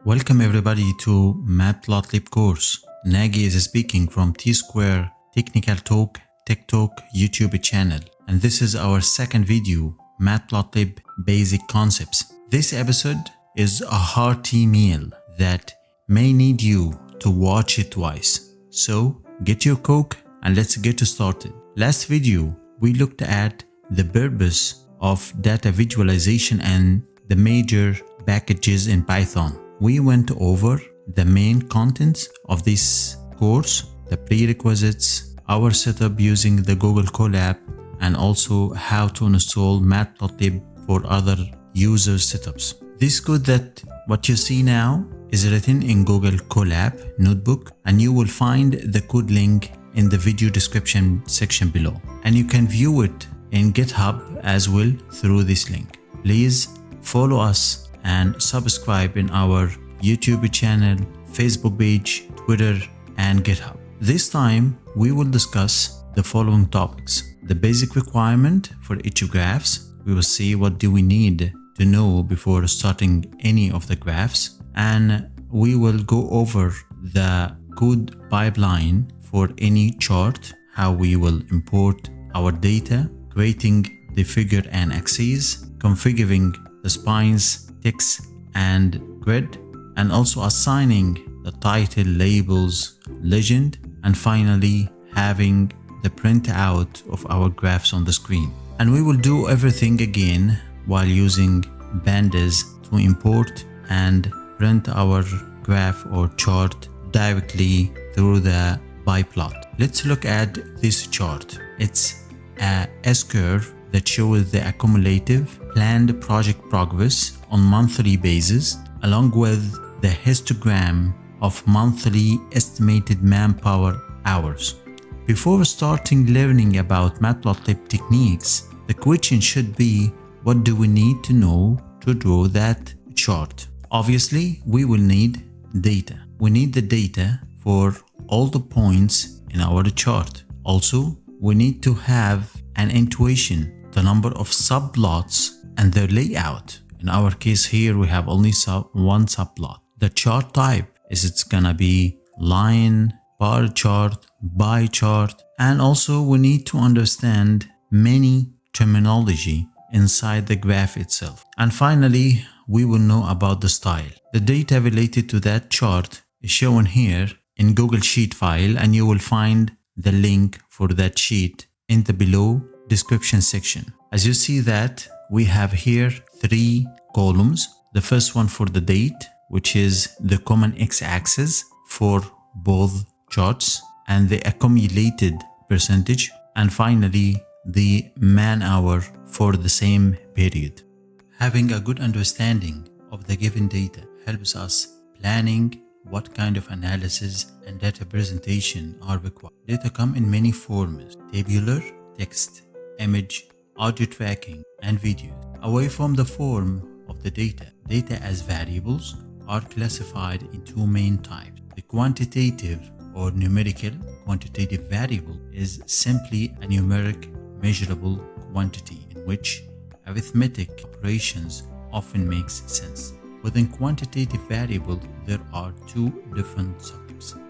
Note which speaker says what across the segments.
Speaker 1: Welcome everybody to Matplotlib course. Nagy is speaking from T-Square Technical Talk, Tech Talk YouTube channel. And this is our second video, Matplotlib Basic Concepts. This episode is a hearty meal that may need you to watch it twice. So get your Coke and let's get started. Last video, we looked at the purpose of data visualization and the major packages in Python. We went over the main contents of this course, the prerequisites, our setup using the Google CoLab, and also how to install Matplotlib for other user setups. This code that what you see now is written in Google CoLab notebook, and you will find the code link in the video description section below. And you can view it in GitHub as well through this link. Please follow us and subscribe in our YouTube channel, Facebook page, Twitter, and GitHub. This time, we will discuss the following topics. The basic requirement for each graphs. We will see what do we need to know before starting any of the graphs. And we will go over the code pipeline for any chart, how we will import our data, creating the figure and axes, configuring the spines, text, and grid, and also assigning the title, labels, legend, and finally having the printout of our graphs on the screen. And we will do everything again while using pandas to import and print our graph or chart directly through the plot. Let's look at this chart. It's a S-curve that shows the accumulative planned project progress on monthly basis, along with the histogram of monthly estimated manpower hours. Before starting learning about Matplotlib techniques, the question should be, what do we need to know to draw that chart? Obviously, we will need data. We need the data for all the points in our chart. Also, we need to have an intuition, the number of subplots and their layout. In our case here, we have only one subplot. The chart type is it's gonna be line, bar chart, pie chart, and also we need to understand many terminology inside the graph itself. And finally, we will know about the style. The data related to that chart is shown here in Google Sheet file, and you will find the link for that sheet in the below description section. As you see that we have here 3 columns. The first one for the date, which is the common x-axis for both charts, and the accumulated percentage, and finally the man hour for the same period. Having a good understanding of the given data helps us planning what kind of analysis and data presentation are required. Data come in many forms: tabular, text, image, audio tracking, and video. Away from the form of the data as variables are classified in 2 main types. The quantitative or numerical. Quantitative variable is simply a numeric measurable quantity in which arithmetic operations often makes sense. Within quantitative variable, there are 2 different subtypes.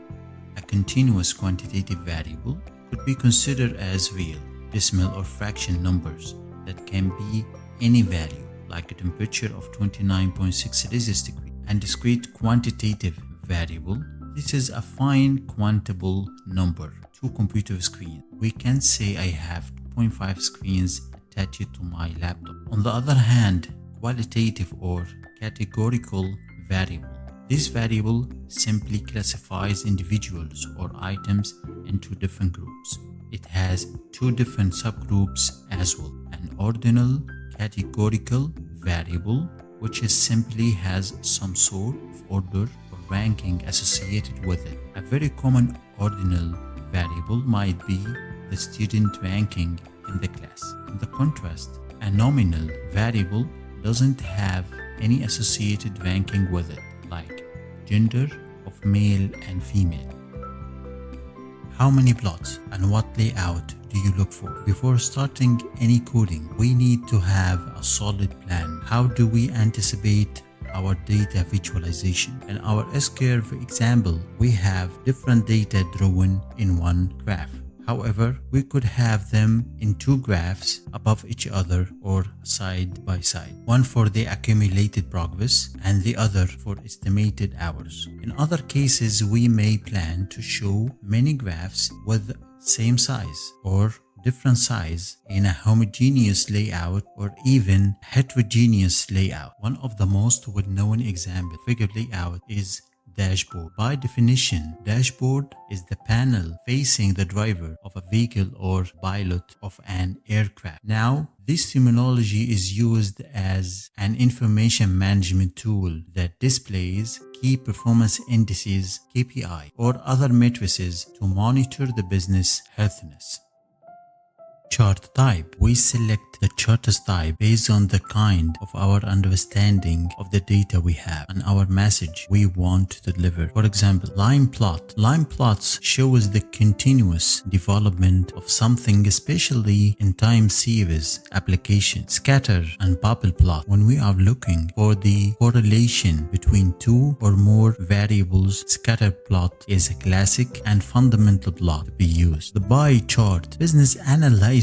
Speaker 1: A continuous quantitative variable could be considered as real, decimal or fraction numbers that can be any value, like a temperature of 29.6 Celsius degree. And discrete quantitative variable, this is a fine quantable number, 2 computer screens. We can say I have 2.5 screens attached to my laptop. On the other hand, qualitative or categorical variable. This variable simply classifies individuals or items into different groups. It has 2 different subgroups as well. An ordinal categorical variable, which is simply has some sort of order or ranking associated with it. A very common ordinal variable might be the student ranking in the class. In the contrast, a nominal variable doesn't have any associated ranking with it, like gender of male and female. How many plots and what layout do you look for? Before starting any coding, we need to have a solid plan. How do we anticipate our data visualization. In our S-curve example, we have different data drawn in one graph. However, we could have them in two graphs above each other or side by side, one for the accumulated progress and the other for estimated hours. In other cases, we may plan to show many graphs with same size or different size in a homogeneous layout or even heterogeneous layout. One of the most well-known example figure layout is dashboard. By definition, dashboard is the panel facing the driver of a vehicle or pilot of an aircraft. Now, this terminology is used as an information management tool that displays key performance indices, KPI, or other matrices to monitor the business healthiness. Chart type. We select the charts type based on the kind of our understanding of the data we have and our message we want to deliver. For example, line plot. Line plots shows the continuous development of something, especially in time series application. Scatter and bubble plot. When we are looking for the correlation between two or more variables, scatter plot is a classic and fundamental plot to be used. The pie chart. Business analyzers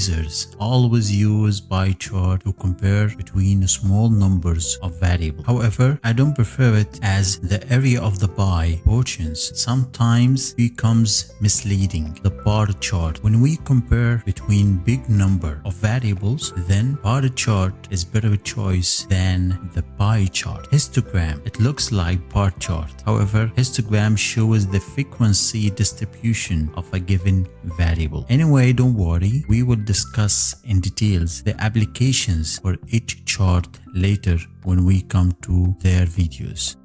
Speaker 1: always use pie chart to compare between small numbers of variables. However, I don't prefer it as the area of the pie portions sometimes becomes misleading. The bar chart. When we compare between big number of variables, then bar chart is better choice than the pie chart. Histogram. It looks like bar chart. However, histogram shows the frequency distribution of a given variable. Anyway, don't worry. We will discuss in details the applications for each chart later when we come to their videos.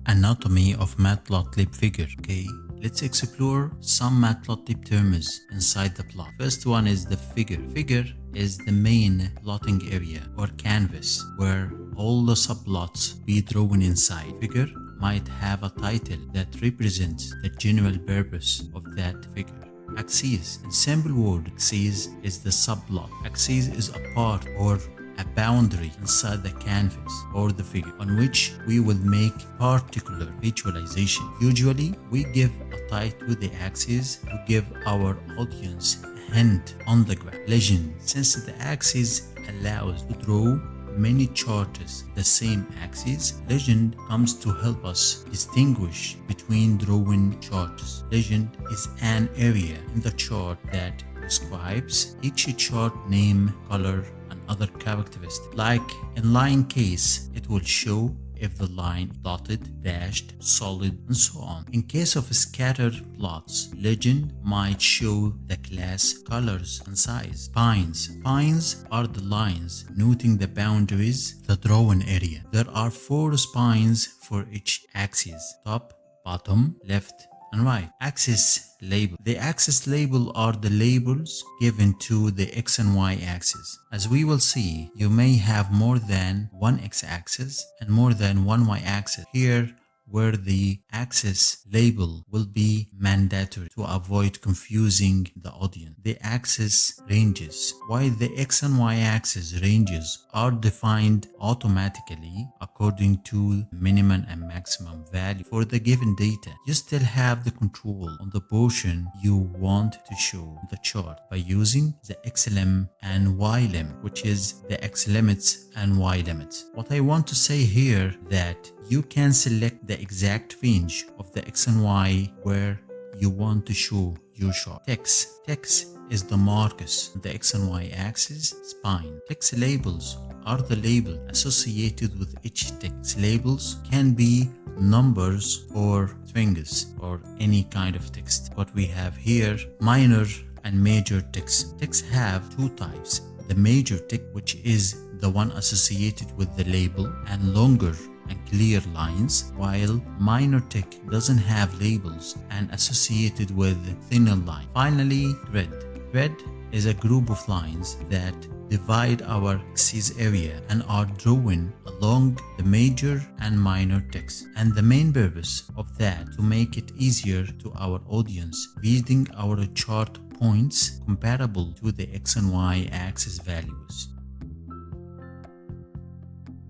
Speaker 1: Anatomy of Matplotlib figure. Okay, let's explore some Matplotlib terms inside the plot. First one is the figure. Figure is the main plotting area or canvas where all the subplots be drawn inside. Figure might have a title that represents the general purpose of that figure. Axis. In simple word, axis is the subplot. Axis is a part or a boundary inside the canvas or the figure on which we will make particular visualization. Usually, we give a title to the axis to give our audience a hint on the graph. Legend. Since the axis allows to draw many charts the same axis, legend comes to help us distinguish between drawing charts. Legend is an area in the chart that describes each chart name, color, and other characteristics. Like in line case, it will show if the line dotted, dashed, solid, and so on. In case of scattered plots, legend might show the class, colors, and size. Spines. Spines are the lines noting the boundaries, the drawing area. There are 4 spines for each axis: top, bottom, left, and right. Axis label. The axis label are the labels given to the X and Y axis. As we will see, you may have more than one X axis and more than one Y axis. Here, where the axis label will be mandatory to avoid confusing the audience. The axis ranges. While the X and Y axis ranges are defined automatically according to minimum and maximum value for the given data, you still have the control on the portion you want to show the chart by using the XLM and YLM, which is the X limits and Y limits. What I want to say here that you can select the exact range of the X and Y where you want to show your chart. Text. Text is the markers on the X and Y axis spine. Text labels are the labels associated with each text. Labels can be numbers or strings or any kind of text. What we have here, minor and major text. Text have 2 types. The major text, which is the one associated with the label and longer and clear lines, while minor text doesn't have labels and associated with thinner line. Finally, grid. Grid is a group of lines that divide our axis area and are drawn along the major and minor text. And the main purpose of that to make it easier to our audience reading our chart points comparable to the X and Y axis values.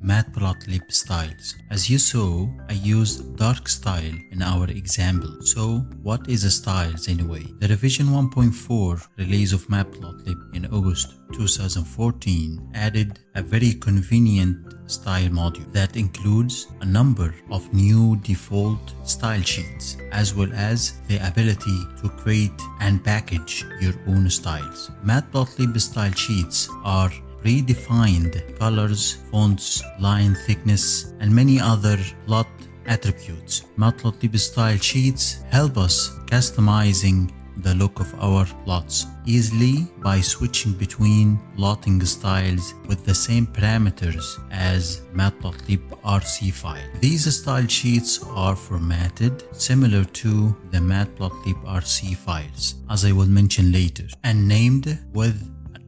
Speaker 1: Matplotlib styles. As you saw, I used dark style in our example. So what is a styles anyway? The revision 1.4 release of Matplotlib in August 2014 added a very convenient style module that includes a number of new default style sheets, as well as the ability to create and package your own styles. Matplotlib style sheets are predefined colors, fonts, line thickness, and many other plot attributes. Matplotlib style sheets help us customizing the look of our plots easily by switching between plotting styles with the same parameters as Matplotlib RC file. These style sheets are formatted similar to the Matplotlib RC files, as I will mention later, and named with a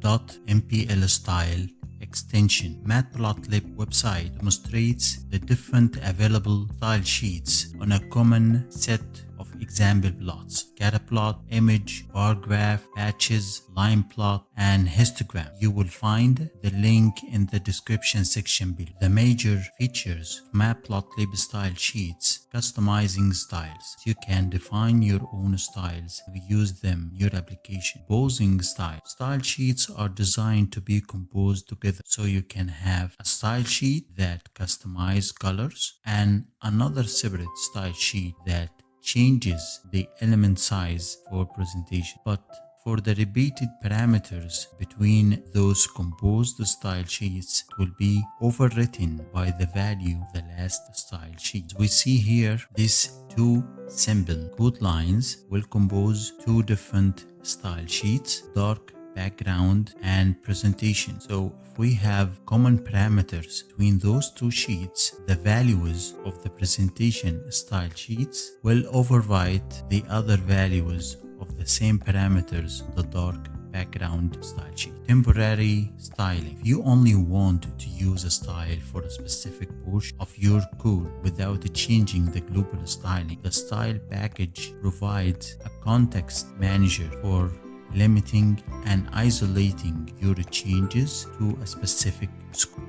Speaker 1: .mpl style extension. Matplotlib website demonstrates the different available style sheets on a common set of example plots: scatter plot, image, bar graph, patches, line plot, and histogram. You will find the link in the description section below. The major features of Matplotlib style sheets: customizing styles. You can define your own styles and use them in your application. Composing styles. Style sheets are designed to be composed together, so you can have a style sheet that customizes colors and another separate style sheet that changes the element size for presentation. But for the repeated parameters between those composed style sheets will be overwritten by the value of the last style sheet. We see here these two simple code lines will compose two different style sheets: dark background and presentation. So if we have common parameters between those two sheets, the values of the presentation style sheets will overwrite the other values of the same parameters, the dark background style sheet. Temporary styling. If you only want to use a style for a specific portion of your code without changing the global styling, the style package provides a context manager for limiting and isolating your changes to a specific scope.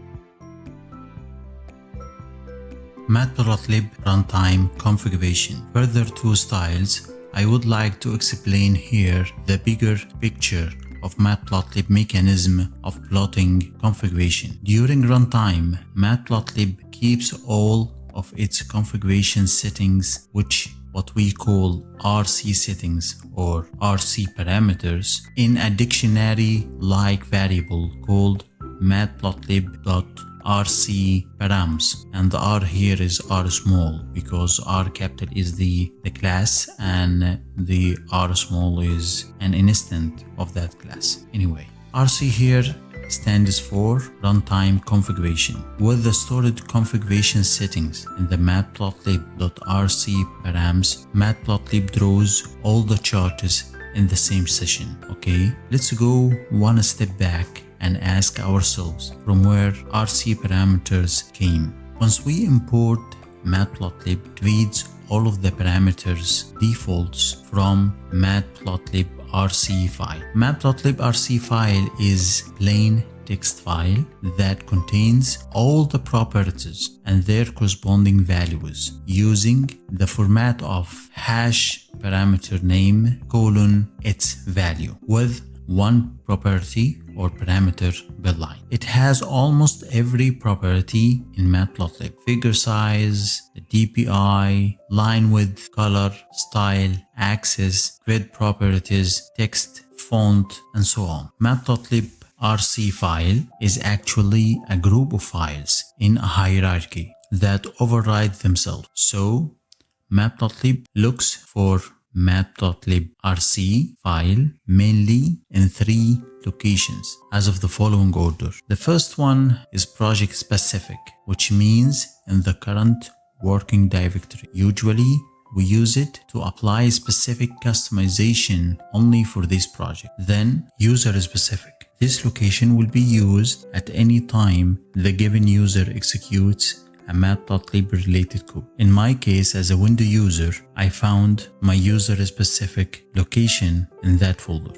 Speaker 1: Matplotlib runtime configuration. Further to styles, I would like to explain here the bigger picture of Matplotlib mechanism of plotting configuration. During runtime, Matplotlib keeps all of its configuration settings, what we call RC settings or RC parameters, in a dictionary-like variable called matplotlib.rcParams, and the R here is R small because R capital is the class and the R small is an instant of that class. Anyway, RC here stands for runtime configuration. With the stored configuration settings in the matplotlib.rcParams, Matplotlib draws all the charts in the same session. Okay, let's go one step back and ask ourselves from where RC parameters came. Once we import Matplotlib, it reads all of the parameters defaults from Matplotlib RC file. Matplotlib RC file is plain text file that contains all the properties and their corresponding values using the format of hash parameter name : its value, with one property or parameter per line. It has almost every property in Matplotlib: figure size, the DPI, line width, color, style, axis, grid properties, text, font, and so on. Matplotlib RC file is actually a group of files in a hierarchy that override themselves. So Matplotlib looks for Matplotlib RC file mainly in three locations as of the following order. The first one is project specific, which means in the current working directory. Usually we use it to apply specific customization only for this project. Then user specific. This location will be used at any time the given user executes a Matplotlib related code. In my case, as a window user, I found my user specific location in that folder.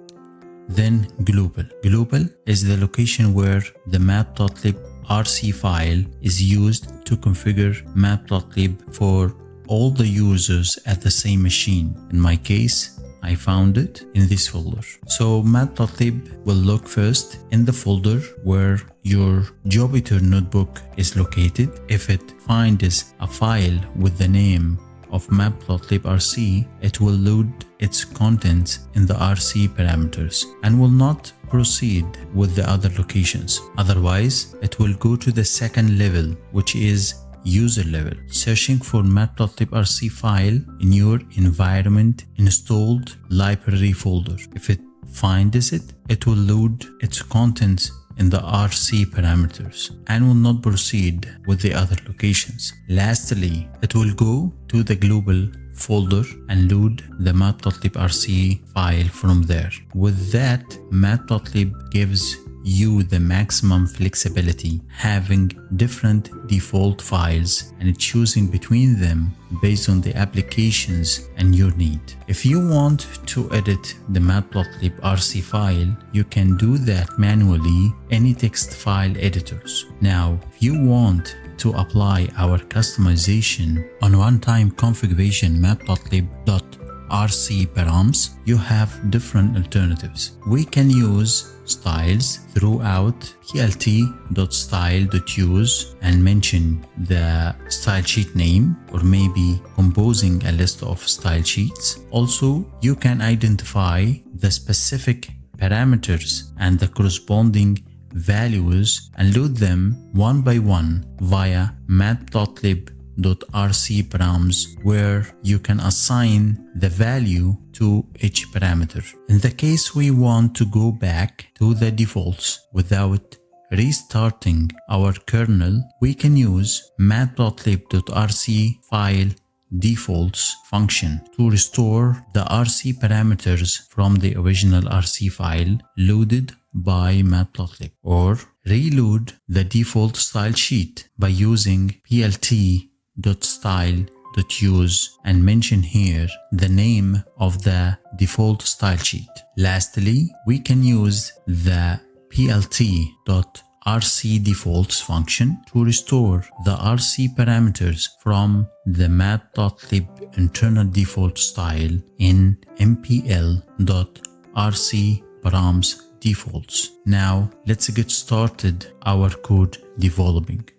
Speaker 1: Then global. Global is the location where the Matplotlib .rc file is used to configure Matplotlib for all the users at the same machine. In my case, I found it in this folder. So Matplotlib will look first in the folder where your Jupyter notebook is located. If it finds a file with the name of matplotlib.rc, it will load its contents in the RC parameters and will not proceed with the other locations. Otherwise, it will go to the second level, which is user level, searching for matplotlib.rc file in your environment installed library folder. If it finds it, it will load its contents in the RC parameters and will not proceed with the other locations. Lastly, it will go to the global folder and load the matplotlib.rc file from there. With that, Matplotlib gives you the maximum flexibility, having different default files and choosing between them based on the applications and your need. If you want to edit the matplotlib.rc file, you can do that manually in any text file editors. Now, if you want to apply our customization on Runtime Configuration matplotlib.rcParams, you have different alternatives. We can use styles throughout plt.style.use and mention the style sheet name, or maybe composing a list of style sheets. Also, you can identify the specific parameters and the corresponding values and load them one by one via matplotlib.rcParams, where you can assign the value to each parameter. In the case we want to go back to the defaults without restarting our kernel, we can use matplotlib.rcFileDefaults function to restore the RC parameters from the original RC file loaded by Matplotlib, or reload the default style sheet by using plt.style.use and mention here the name of the default style sheet. Lastly, we can use the plt.rcdefaults function to restore the RC parameters from the Matplotlib internal default style in mpl.rcParamsDefaults. Now let's get started our code developing.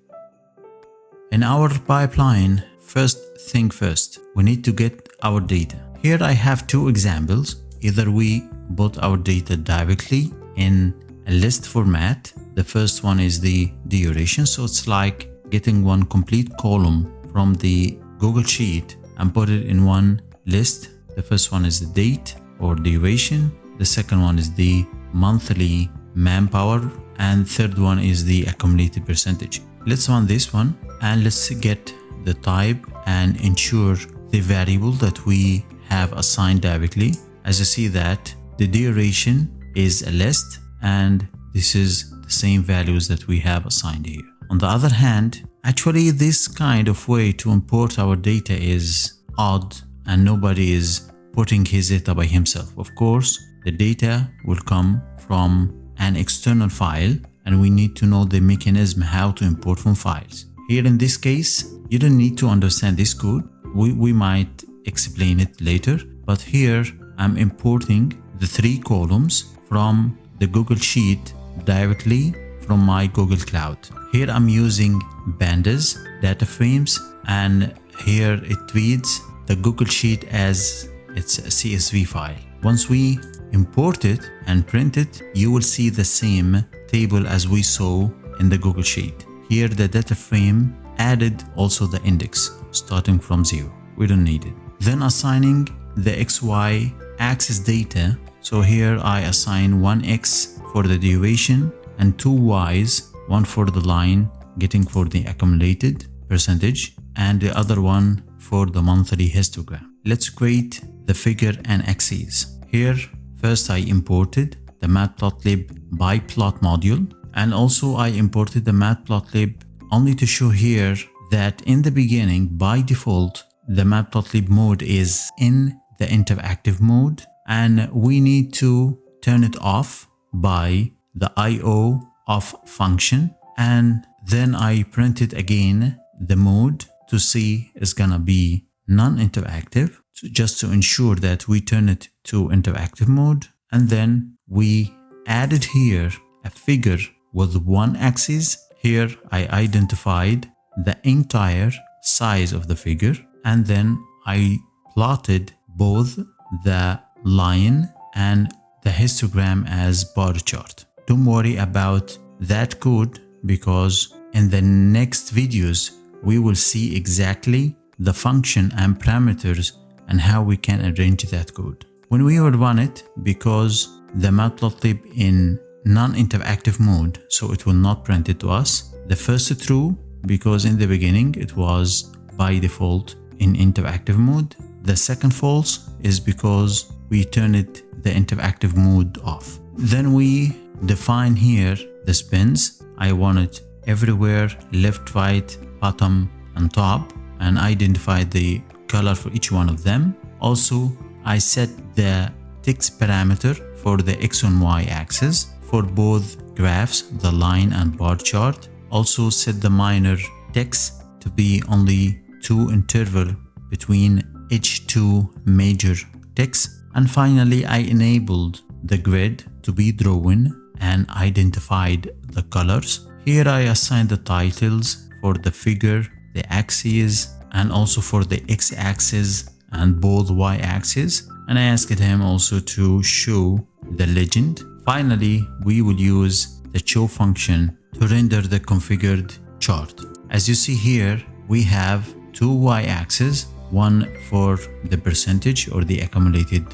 Speaker 1: In our pipeline, first thing first, we need to get our data. Here I have two examples. Either we put our data directly in a list format. The first one is the duration, so it's like getting one complete column from the Google Sheet and put it in one list. The first one is the date or duration. The second one is the monthly manpower, and third one is the accumulated percentage. Let's run this one and let's get the type and ensure the variable that we have assigned directly. As you see that the duration is a list and this is the same values that we have assigned here. On the other hand, actually this kind of way to import our data is odd and nobody is putting his data by himself. Of course, the data will come from an external file and we need to know the mechanism how to import from files. Here in this case, you don't need to understand this code. We might explain it later, but here I'm importing the three columns from the Google Sheet directly from my Google Cloud. Here I'm using pandas.DataFrames, and here it reads the Google Sheet as it's a CSV file. Once we import it and print it, you will see the same table as we saw in the Google Sheet. Here the data frame added also the index starting from 0. We don't need it. Then assigning the XY axis data. So here I assign one X for the duration and two Ys, one for the line getting for the accumulated percentage and the other one for the monthly histogram. Let's create the figure and axes. Here first I imported the Matplotlib by plot module, and also I imported the Matplotlib only to show here that in the beginning by default the Matplotlib mode is in the interactive mode, and we need to turn it off by the IO off function, and Then I printed again the mode to see it's gonna be non-interactive, just to ensure that we turn it to interactive mode. And then we added here a figure with one axis. Here I identified the entire size of the figure, and then I plotted both the line and the histogram as bar chart. Don't worry about that code, because in the next videos we will see exactly the function and parameters and how we can arrange that code. When we will run it, because the Matplotlib in non-interactive mode, so it will not print it to us. The first true, because in the beginning it was by default in interactive mode. The second false is because we turn it the interactive mode off. Then we define here the spins. I want it everywhere, left, right, bottom and top, and identify the color for each one of them. Also, I set the text parameter for the X and Y axis for both graphs, the line and bar chart. Also set the minor text to be only 2 interval between each 2 major texts. And finally, I enabled the grid to be drawn and identified the colors. Here I assigned the titles for the figure, the axes, and also for the x-axis and both y-axis. And I asked him also to show the legend. Finally, we will use the show function to render the configured chart. As you see here, we have 2 y-axes, one for the percentage or the accumulated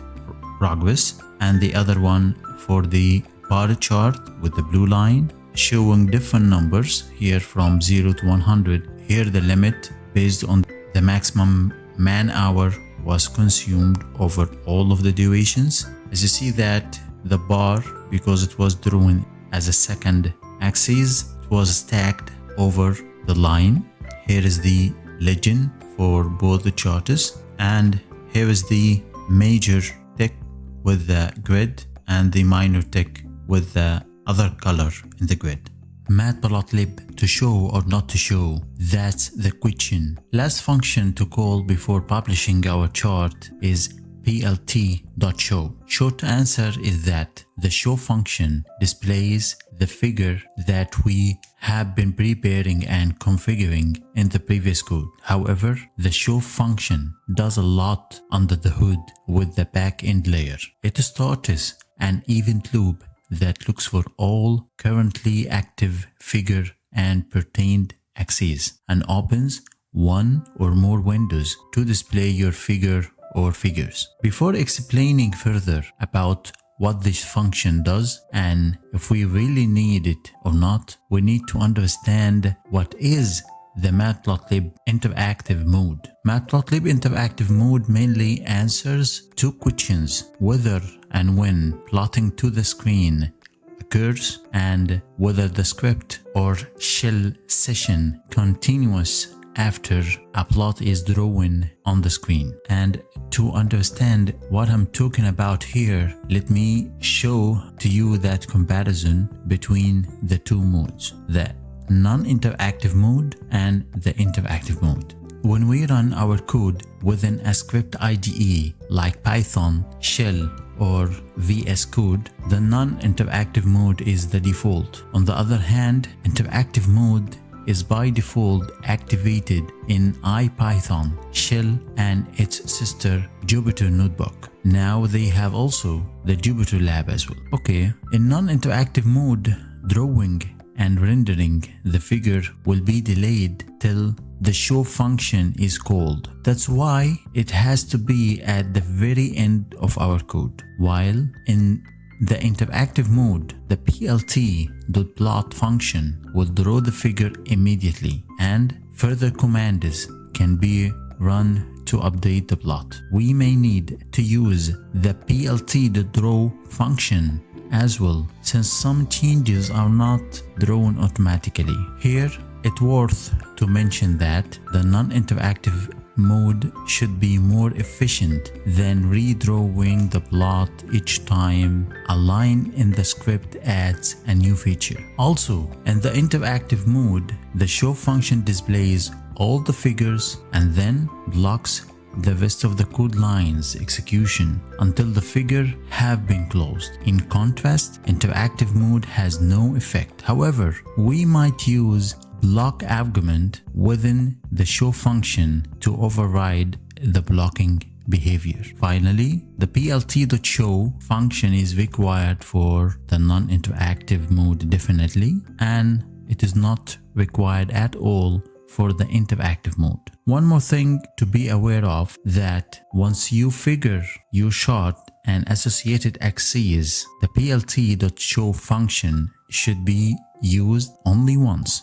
Speaker 1: progress, and the other one for the bar chart with the blue line, showing different numbers here from 0 to 100. Here the limit based on the maximum man hour was consumed over all of the durations. As you see that the bar, because it was drawn as a second axis, it was stacked over the line. Here is the legend for both the charts, and here is the major tick with the grid and the minor tick with the other color in the grid. Matplotlib to show or not to show? That's the question. Last function to call before publishing our chart is plt.show. Short answer is that the show function displays the figure that we have been preparing and configuring in the previous code. However, the show function does a lot under the hood with the backend layer. It starts an event loop that looks for all currently active figure and pertained axes and opens one or more windows to display your figure or figures. Before explaining further about what this function does and if we really need it or not, we need to understand what is the Matplotlib interactive mode. Matplotlib interactive mode mainly answers 2 questions: whether and when plotting to the screen occurs, and whether the script or shell session continues after a plot is drawn on the screen. And to understand what I'm talking about here, let me show to you that comparison between the 2 modes, the non-interactive mode and the interactive mode. When we run our code within a script IDE like Python, Shell, or VS Code, the non-interactive mode is the default. On the other hand, interactive mode is by default activated in IPython, Shell, and its sister Jupyter Notebook. Now they have also the Jupyter Lab as well. Okay, in non-interactive mode, drawing and rendering the figure will be delayed till the show function is called. That's why it has to be at the very end of our code. While in the interactive mode, the plt.plot function will draw the figure immediately, and further commands can be run to update the plot. We may need to use the plt.draw function as well, since some changes are not drawn automatically. Here, it's worth to mention that the non-interactive mode should be more efficient than redrawing the plot each time a line in the script adds a new feature. Also, in the interactive mode, the show function displays all the figures and then blocks the rest of the code line's execution until the figure have been closed. In contrast, interactive mode has no effect. However, we might use block argument within the show function to override the blocking behavior. Finally, the plt.show function is required for the non-interactive mode definitely, and it is not required at all for the interactive mode. One more thing to be aware of, that once you figure your shot and associated axes, the plt.show function should be used only once.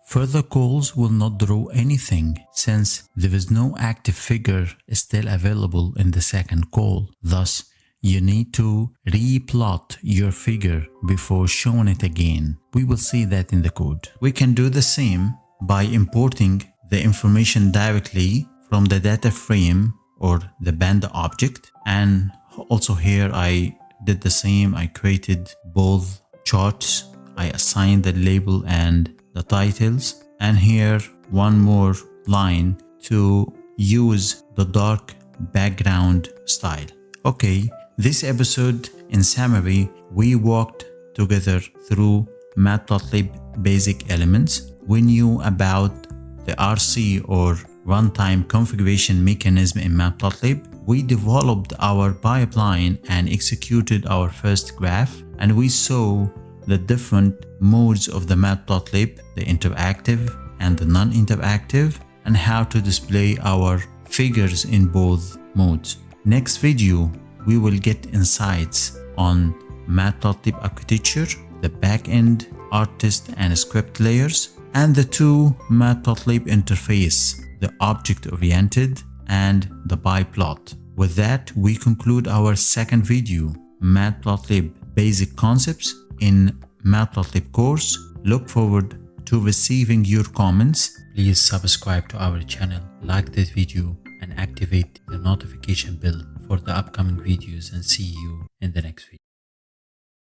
Speaker 1: Further calls will not draw anything since there is no active figure still available in the second call. Thus, you need to replot your figure before showing it again. We will see that in the code. We can do the same by importing the information directly from the data frame or the panda object. And also here I did the same. I created both charts. I assigned the label and the titles, and here one more line to use the dark background style. Okay, this episode, in summary, we walked together through Matplotlib basic elements. We knew about the RC or runtime configuration mechanism in Matplotlib. We developed our pipeline and executed our first graph, and we saw the different modes of the Matplotlib, the interactive and the non-interactive, and how to display our figures in both modes. Next video, we will get insights on Matplotlib architecture, the backend, artist and script layers, and the two Matplotlib interface, the object-oriented and the biplot. With that, we conclude our second video, Matplotlib basic concepts in Matplotlib course. Look forward to receiving your comments. Please subscribe to our channel, like this video, and activate the notification bell for the upcoming videos, and see you in the next video.